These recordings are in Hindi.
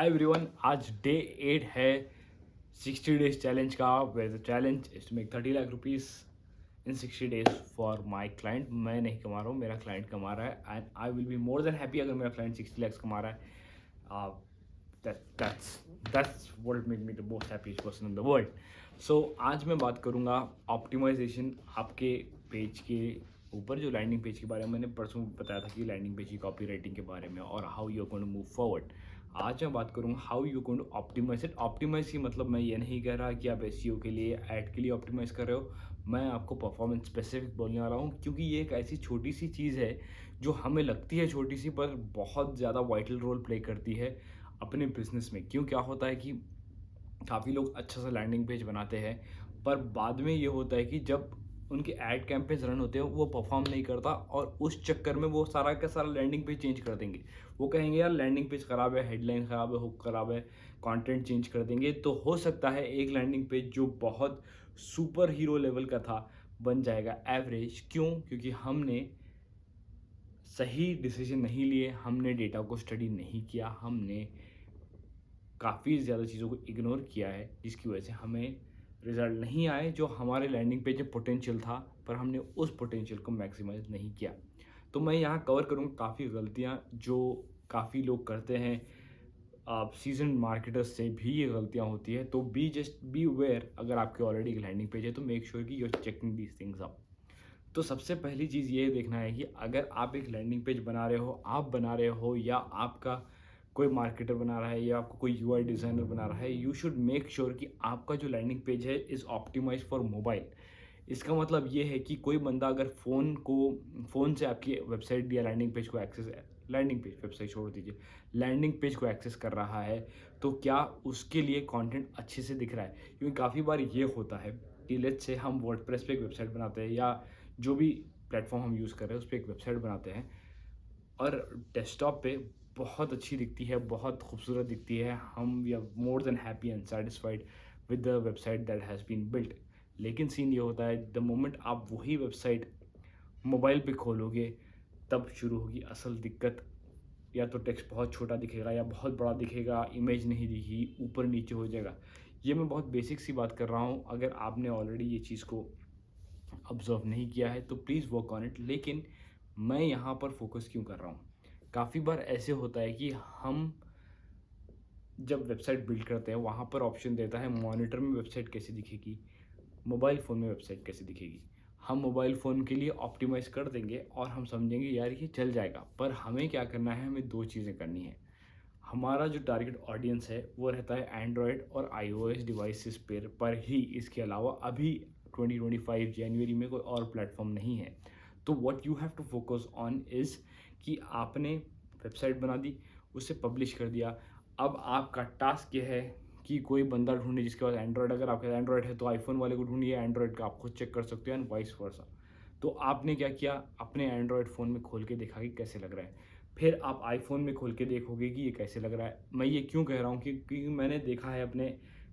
हाय एवरीवन, आज डे 8 है 60 डेज चैलेंज का। Where the challenge is to make 30 lakh rupees in 60 days for my client. मैं नहीं कमा रहा हूँ, मेरा क्लाइंट कमा रहा है and I will be more than happy अगर मेरा क्लाइंट 60 lakhs कमा रहा है। That's what make me the most happiest person in the world. So आज मैं बात करूँगा ऑप्टिमाइजेशन आपके पेज के ऊपर। जो लैंडिंग पेज के बारे में मैंने परसों बताया था कि लैंडिंग पेज की कॉपी राइटिंग के बारे में और how you are going to move forward. आज मैं बात करूँगा how you going to optimize it. Optimize की मतलब मैं ये नहीं कह रहा कि आप एसईओ के लिए, ऐड के लिए ऑप्टिमाइज कर रहे हो। मैं आपको परफॉर्मेंस स्पेसिफिक बोलने वाला हूँ, क्योंकि ये एक ऐसी छोटी सी चीज़ है जो हमें लगती है छोटी सी, पर बहुत ज़्यादा वाइटल रोल प्ले करती है अपने बिजनेस में। क्यों, क्या होता है कि काफ़ी लोग अच्छा सा लैंडिंग पेज बनाते हैं, पर बाद में ये होता है कि जब उनके ऐड कैंपेन्स रन होते हैं वो परफॉर्म नहीं करता, और उस चक्कर में वो सारा का सारा लैंडिंग पेज चेंज कर देंगे। वो कहेंगे यार लैंडिंग पेज ख़राब है, हेडलाइन ख़राब है, हुक ख़राब है, कंटेंट चेंज कर देंगे। तो हो सकता है एक लैंडिंग पेज जो बहुत सुपर हीरो लेवल का था बन जाएगा एवरेज। क्यों? क्योंकि हमने सही डिसीजन नहीं लिए, हमने डेटा को स्टडी नहीं किया, हमने काफ़ी ज़्यादा चीज़ों को इग्नोर किया है, जिसकी वजह से हमें रिज़ल्ट नहीं आए जो हमारे लैंडिंग पेज में पोटेंशियल था, पर हमने उस पोटेंशियल को मैक्सिमाइज़ नहीं किया। तो मैं यहाँ कवर करूँगा काफ़ी गलतियाँ जो काफ़ी लोग करते हैं। आप सीजन मार्केटर्स से भी ये गलतियाँ होती है, तो जस्ट बी अवेयर। अगर आपके ऑलरेडी एक लैंडिंग पेज है तो मेक श्योर कि you are checking these things up. तो सबसे पहली चीज़ ये देखना है कि अगर आप एक लैंडिंग पेज बना रहे हो, आप बना रहे हो या आपका कोई मार्केटर बना रहा है या आपको कोई यूआई डिज़ाइनर बना रहा है, यू शुड मेक श्योर कि आपका जो लैंडिंग पेज है इज़ ऑप्टिमाइज फॉर मोबाइल। इसका मतलब ये है कि कोई बंदा अगर फ़ोन से आपकी वेबसाइट या लैंडिंग पेज को एक्सेस, लैंडिंग पेज, वेबसाइट छोड़ दीजिए, लैंडिंग पेज को एक्सेस कर रहा है, तो क्या उसके लिए कंटेंट अच्छे से दिख रहा है? क्योंकि काफ़ी बार ये होता है कि लेट्स से हम वर्डप्रेस पे एक वेबसाइट बनाते हैं या जो भी प्लेटफॉर्म हम यूज़ कर रहे हैं उस पर एक वेबसाइट बनाते हैं, और डेस्कटॉप पे बहुत अच्छी दिखती है, बहुत खूबसूरत दिखती है। हम we are more than happy and satisfied with the website that has been built. लेकिन सीन ये होता है द मोमेंट आप वही वेबसाइट मोबाइल पे खोलोगे, तब शुरू होगी असल दिक्कत। या तो टेक्स्ट बहुत छोटा दिखेगा या बहुत बड़ा दिखेगा, इमेज नहीं दिखेगी, ऊपर नीचे हो जाएगा। ये मैं बहुत बेसिक सी बात कर रहा हूँ। अगर आपने ऑलरेडी ये चीज़ को ऑब्ज़र्व नहीं किया है तो प्लीज़ वर्क ऑन इट। लेकिन मैं यहाँ पर फोकस क्यों कर रहा हूँ? काफ़ी बार ऐसे होता है कि हम जब वेबसाइट बिल्ड करते हैं वहाँ पर ऑप्शन देता है मॉनिटर में वेबसाइट कैसी दिखेगी, मोबाइल फ़ोन में वेबसाइट कैसी दिखेगी। हम मोबाइल फ़ोन के लिए ऑप्टिमाइज़ कर देंगे और हम समझेंगे यार ये चल जाएगा, पर हमें क्या करना है, हमें 2 चीज़ें करनी है। हमारा जो टारगेट ऑडियंस है वो रहता है एंड्रॉयड और आईओएस डिवाइसेस पर ही। इसके अलावा अभी 2025 जनवरी में कोई और प्लेटफॉर्म नहीं है। तो what you have to focus on is कि आपने वेबसाइट बना दी, उसे पब्लिश कर दिया। अब आपका टास्क ये है कि कोई बंदा ढूंढे जिसके पास एंड्रॉयड, अगर आपके पास एंड्रॉयड है तो आईफोन वाले को ढूंढिए, एंड्रॉयड का आप खुद चेक कर सकते हो एंड वाइस वर्सा। तो आपने क्या किया, अपने एंड्रॉयड फ़ोन में खोल के देखा कि कैसे लग रहा है, फिर आप आईफ़ोन में खोल के देखोगे कि ये कैसे लग रहा है। मैं ये क्यों कह रहा हूँ कि क्योंकि मैंने देखा है अपने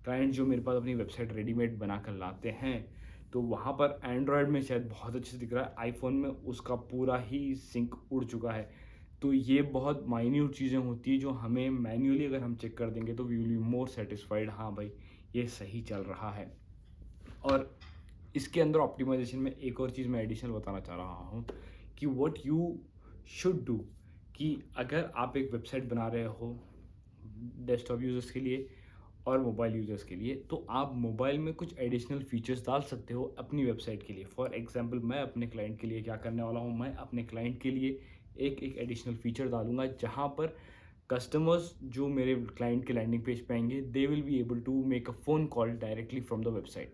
क्लाइंट जो मेरे पास अपनी वेबसाइट रेडीमेड बना कर लाते हैं, तो वहाँ पर एंड्रॉयड में शायद बहुत अच्छे से दिख रहा है, आईफ़ोन में उसका पूरा ही सिंक उड़ चुका है। तो ये बहुत माइन्यूट चीज़ें होती हैं जो हमें मैन्युअली अगर हम चेक कर देंगे तो we will be more satisfied, हाँ भाई ये सही चल रहा है। और इसके अंदर ऑप्टिमाइजेशन में एक और चीज़ मैं एडिशनल बताना चाह रहा हूँ कि व्हाट यू शुड डू, कि अगर आप एक वेबसाइट बना रहे हो डेस्कटॉप यूज़र्स के लिए और मोबाइल यूज़र्स के लिए, तो आप मोबाइल में कुछ एडिशनल फीचर्स डाल सकते हो अपनी वेबसाइट के लिए। फॉर एग्जांपल मैं अपने क्लाइंट के लिए क्या करने वाला हूँ, मैं अपने क्लाइंट के लिए एक एडिशनल फीचर डालूँगा जहाँ पर कस्टमर्स जो मेरे क्लाइंट के लैंडिंग पेज पे आएंगे, they will be able to make a phone call directly from the website.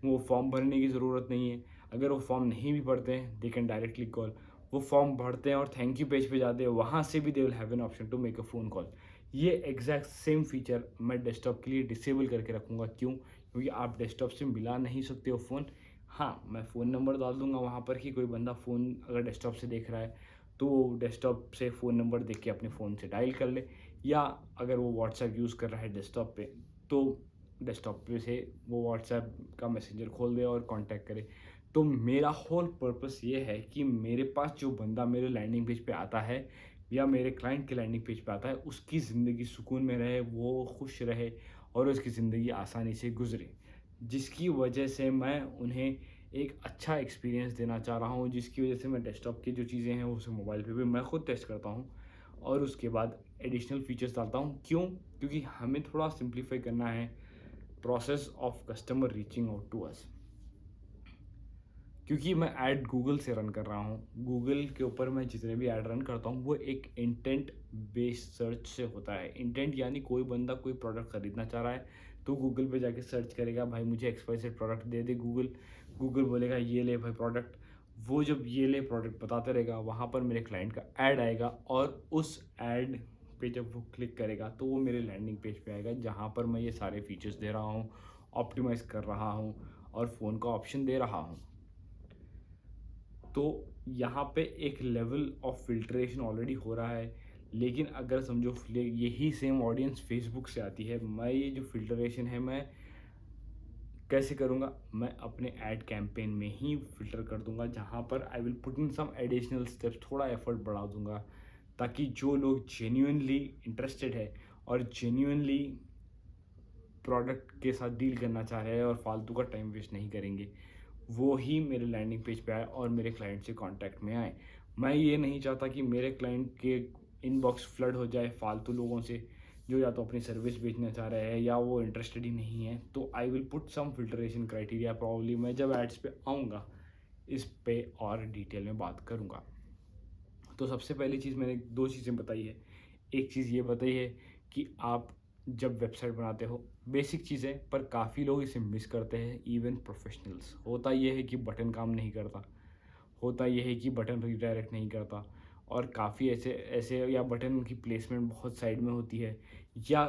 वो फॉर्म भरने की ज़रूरत नहीं है। अगर वो फॉर्म नहीं भी भरते हैं दे कैन डायरेक्टली कॉल। वो फॉर्म भरते हैं और थैंक यू पेज पे जाते हैं, वहाँ से भी they will have an option to make a phone call. ये एग्जैक्ट सेम फीचर मैं डेस्कटॉप के लिए डिसेबल करके रखूँगा। क्यों? क्योंकि आप डेस्कटॉप से मिला नहीं सकते हो फ़ोन। हाँ, मैं फ़ोन नंबर डाल दूँगा वहाँ पर कि कोई बंदा फ़ोन अगर डेस्कटॉप से देख रहा है तो वो डेस्कटॉप से फ़ोन नंबर देख के अपने फ़ोन से डायल कर ले, या अगर वो व्हाट्सएप यूज़ कर रहा है डेस्कटॉप पे तो डेस्कटॉप पे से वो व्हाट्सएप का मैसेंजर खोल दे और कांटेक्ट करे। तो मेरा होल पर्पस ये है कि मेरे पास जो बंदा मेरे लैंडिंग पेज पे आता है, या मेरे क्लाइंट के लैंडिंग पेज पे आता है उसकी ज़िंदगी सुकून में रहे, वो खुश रहे और उसकी ज़िंदगी आसानी से गुजरे, जिसकी वजह से मैं उन्हें एक अच्छा एक्सपीरियंस देना चाह रहा हूँ, जिसकी वजह से मैं डेस्कटॉप की जो चीज़ें हैं उसे मोबाइल पे भी मैं खुद टेस्ट करता हूँ और उसके बाद एडिशनल फीचर्स डालता हूँ। क्यों? क्योंकि हमें थोड़ा सिंप्लीफाई करना है process of customer reaching out to us. क्योंकि मैं ऐड गूगल से रन कर रहा हूँ, गूगल के ऊपर मैं जितने भी ऐड रन करता हूँ वो एक इंटेंट बेस्ड सर्च से होता है। इंटेंट यानी कोई बंदा कोई प्रोडक्ट खरीदना चाह रहा है तो गूगल पे जाके सर्च करेगा, भाई मुझे एक्सवाईजेड प्रोडक्ट दे दे गूगल। गूगल बोलेगा ये ले भाई प्रोडक्ट। वो जब ये ले प्रोडक्ट बताते रहेगा, वहाँ पर मेरे क्लाइंट का ऐड आएगा और उस ऐड पे जब वो क्लिक करेगा तो वो मेरे लैंडिंग पेज पे आएगा, जहाँ पर मैं ये सारे फीचर्स दे रहा हूँ, ऑप्टिमाइज़ कर रहा हूँ और फ़ोन का ऑप्शन दे रहा हूँ। तो यहाँ पे एक लेवल ऑफ फिल्ट्रेशन ऑलरेडी हो रहा है। लेकिन अगर समझो यही सेम ऑडियंस फेसबुक से आती है, मैं ये जो फिल्ट्रेशन है मैं कैसे करूँगा? मैं अपने ऐड कैंपेन में ही फ़िल्टर कर दूँगा, जहाँ पर I will put in some additional steps, थोड़ा एफर्ट बढ़ा दूँगा, ताकि जो लोग जेन्युइनली इंटरेस्टेड है और जेन्युइनली प्रोडक्ट के साथ डील करना चाह रहे हैं और फालतू का टाइम वेस्ट नहीं करेंगे, वो ही मेरे लैंडिंग पेज पे आए और मेरे क्लाइंट से कांटेक्ट में आए। मैं ये नहीं चाहता कि मेरे क्लाइंट के इनबॉक्स फ्लड हो जाए फालतू लोगों से, जो या तो अपनी सर्विस बेचना चाह रहे हैं या वो इंटरेस्टेड ही नहीं है। तो I will put some filtration criteria, probably मैं जब एड्स पे आऊँगा इस पे और डिटेल में बात करूँगा। तो सबसे पहली चीज़ मैंने 2 चीज़ें बताई है। एक चीज़ ये बताई है कि आप जब वेबसाइट बनाते हो, बेसिक चीज़ें, पर काफ़ी लोग इसे मिस करते हैं, इवन प्रोफेशनल्स। होता ये है कि बटन काम नहीं करता, होता ये है कि बटन रीडायरेक्ट नहीं करता और काफ़ी ऐसे ऐसे या बटन की प्लेसमेंट बहुत साइड में होती है, या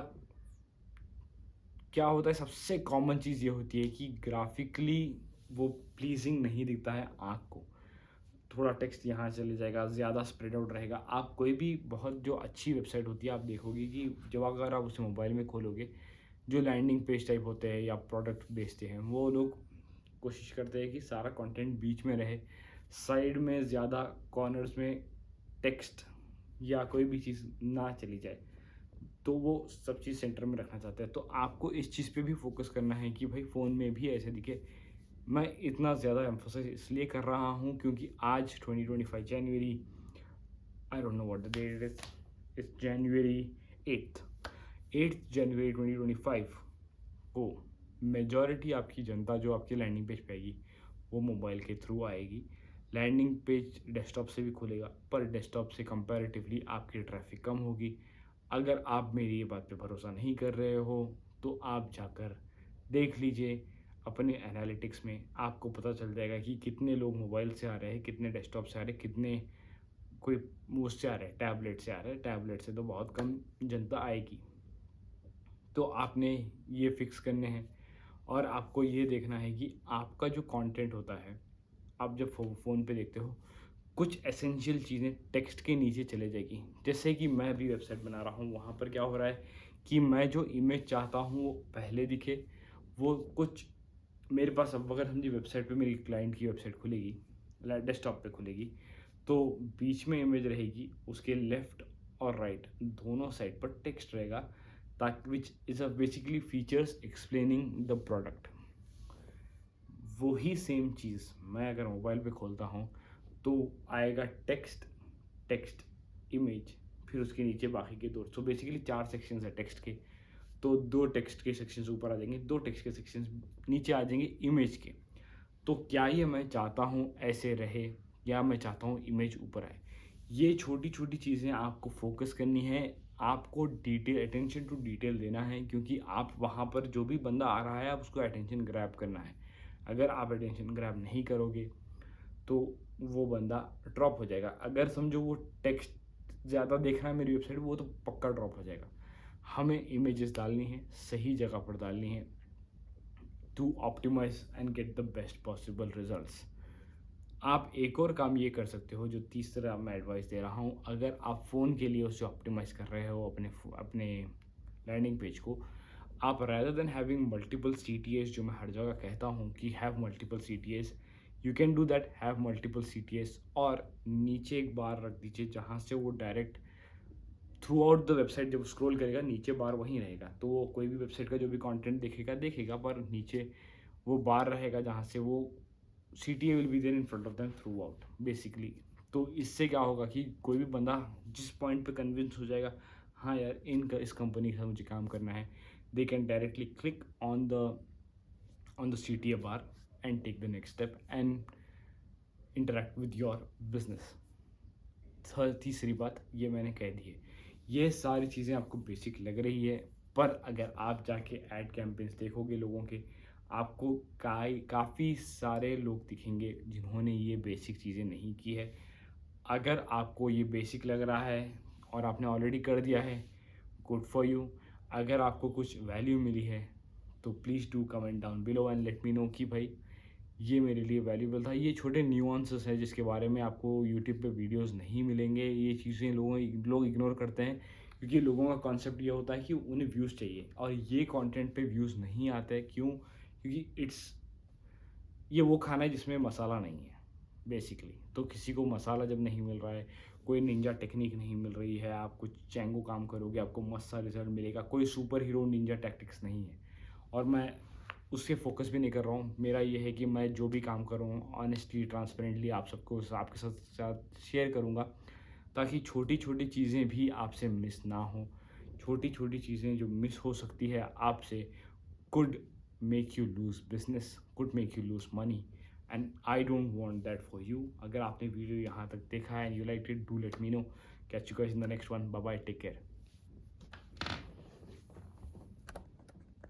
क्या होता है सबसे कॉमन चीज़ ये होती है कि ग्राफिकली वो प्लीज़िंग नहीं दिखता है आँख को। थोड़ा टेक्स्ट यहाँ चले जाएगा, ज़्यादा स्प्रेड आउट रहेगा। आप कोई भी बहुत जो अच्छी वेबसाइट होती है, आप देखोगे कि जब अगर आप उसे मोबाइल में खोलोगे, जो लैंडिंग पेज टाइप होते हैं या प्रोडक्ट बेचते हैं, वो लोग कोशिश करते हैं कि सारा कंटेंट बीच में रहे, साइड में ज़्यादा कॉर्नर्स में टेक्स्ट या कोई भी चीज़ ना चली जाए, तो वो सब चीज़ सेंटर में रखना चाहते हैं। तो आपको इस चीज़ पे भी फोकस करना है कि भाई फ़ोन में भी ऐसे दिखे। मैं इतना ज़्यादा एम्फोसाइज़ इसलिए कर रहा हूँ क्योंकि आज 2025 जनवरी, I don't know what the date it is, it's January 8 जनवरी 2025 को मेजॉरिटी आपकी जनता जो आपकी लैंडिंग पेज पे आएगी वो मोबाइल के थ्रू आएगी। लैंडिंग पेज डेस्कटॉप से भी खुलेगा, पर डेस्कटॉप से कंपैरेटिवली आपकी ट्रैफिक कम होगी। अगर आप मेरी ये बात पे भरोसा नहीं कर रहे हो तो आप जाकर देख लीजिए अपने एनालिटिक्स में, आपको पता चल जाएगा कि कितने लोग मोबाइल से आ रहे हैं, कितने डेस्कटॉप से आ रहे हैं, कितने कोई उससे आ रहे हैं, टैबलेट से आ रहे हैं। टैबलेट से तो बहुत कम जनता आएगी। तो आपने ये फिक्स करने हैं और आपको ये देखना है कि आपका जो कंटेंट होता है, आप जब फ़ोन पे देखते हो, कुछ एसेंशियल चीज़ें टेक्स्ट के नीचे चले जाएगी। जैसे कि मैं अभी वेबसाइट बना रहा हूँ, वहाँ पर क्या हो रहा है कि मैं जो इमेज चाहता हूँ वो पहले दिखे, वो कुछ मेरे पास, अब अगर समझिए वेबसाइट पे मेरी क्लाइंट की वेबसाइट खुलेगी, डेस्कटॉप पे खुलेगी, तो बीच में इमेज रहेगी, उसके लेफ़्ट और राइट दोनों साइड पर टेक्स्ट रहेगा, ताकि which is a basically features explaining the product. वही सेम चीज़ मैं अगर मोबाइल पे खोलता हूँ तो आएगा टेक्स्ट, टेक्स्ट, इमेज, फिर उसके नीचे बाकी के 2, सो बेसिकली 4 सेक्शंस है टेक्स्ट के। तो 2 टेक्स्ट के सेक्शंस ऊपर आ जाएंगे, 2 टेक्स्ट के सेक्शंस नीचे आ जाएंगे इमेज के। तो क्या ये मैं चाहता हूँ ऐसे रहे या मैं चाहता हूँ इमेज ऊपर आए? ये छोटी छोटी चीज़ें आपको फोकस करनी है, आपको डिटेल, अटेंशन टू डिटेल देना है, क्योंकि आप वहाँ पर जो भी बंदा आ रहा है आप उसको अटेंशन ग्रैब करना है। अगर आप अटेंशन ग्रैब नहीं करोगे तो वो बंदा ड्रॉप हो जाएगा। अगर समझो वो टेक्स्ट ज़्यादा देख रहा है मेरी वेबसाइट, वो तो पक्का ड्रॉप हो जाएगा। हमें इमेजेस डालनी है, सही जगह पर डालनी है, to optimize and get the best possible results. आप एक और काम ये कर सकते हो, जो तीसरा मैं एडवाइस दे रहा हूँ, अगर आप फ़ोन के लिए उसे ऑप्टिमाइज़ कर रहे हो अपने लैंडिंग पेज को, आप rather than having multiple CTAs, जो मैं हर जगह कहता हूँ कि have multiple CTAs, you can do that, have multiple CTAs, और नीचे एक बार रख दीजिए जहाँ से वो direct through out the website जब स्क्रॉल करेगा नीचे बार वहीं रहेगा, तो वो कोई भी वेबसाइट का जो भी कंटेंट देखेगा पर नीचे वो बार रहेगा जहाँ से वो CTA will be there in front of them throughout basically. तो इससे क्या होगा कि कोई भी बंदा जिस पॉइंट पे कन्विंस हो जाएगा, हाँ यार इस कंपनी के साथ मुझे काम करना है, they can directly click on the CTA bar and take the next step and interact with your business। तीसरी बात ये मैंने कह दी है, ये सारी चीज़ें आपको बेसिक लग रही है, पर अगर आप जाके ऐड कैंपेन्स देखोगे लोगों के, आपको काफ़ी सारे लोग दिखेंगे जिन्होंने ये बेसिक चीज़ें नहीं की है। अगर आपको ये बेसिक लग रहा है और आपने ऑलरेडी कर दिया है, गुड फॉर यू। अगर आपको कुछ वैल्यू मिली है तो please do comment down below and let me know कि भाई ये मेरे लिए वैल्यूबल था। ये छोटे न्यूआंसेस हैं जिसके बारे में आपको यूट्यूब पे वीडियोस नहीं मिलेंगे। ये चीज़ें लोग इग्नोर करते हैं क्योंकि लोगों का कॉन्सेप्ट ये होता है कि उन्हें व्यूज़ चाहिए, और ये कंटेंट पे व्यूज़ नहीं आते हैं। क्यों? क्योंकि ये वो खाना है जिसमें मसाला नहीं है बेसिकली। तो किसी को मसाला जब नहीं मिल रहा है, कोई निंजा टेक्निक नहीं मिल रही है, आप कुछ चैंगो काम करोगे आपको मस्त सा रिजल्ट मिलेगा, कोई सुपर हीरो निंजा टैक्टिक्स नहीं है। और मैं उसके फोकस भी नहीं कर रहा हूँ। मेरा ये है कि मैं जो भी काम कर रहा हूँ ऑनेस्टली ट्रांसपेरेंटली आपके साथ शेयर करूँगा, ताकि छोटी छोटी चीज़ें भी आपसे मिस ना हो। छोटी छोटी चीज़ें जो मिस हो सकती है आपसे could make you lose business, could make you lose money, and I don't want that for you। अगर आपने वीडियो यहाँ तक देखा है and you liked it, do let me know। Catch you guys in the next one। Bye bye, take care।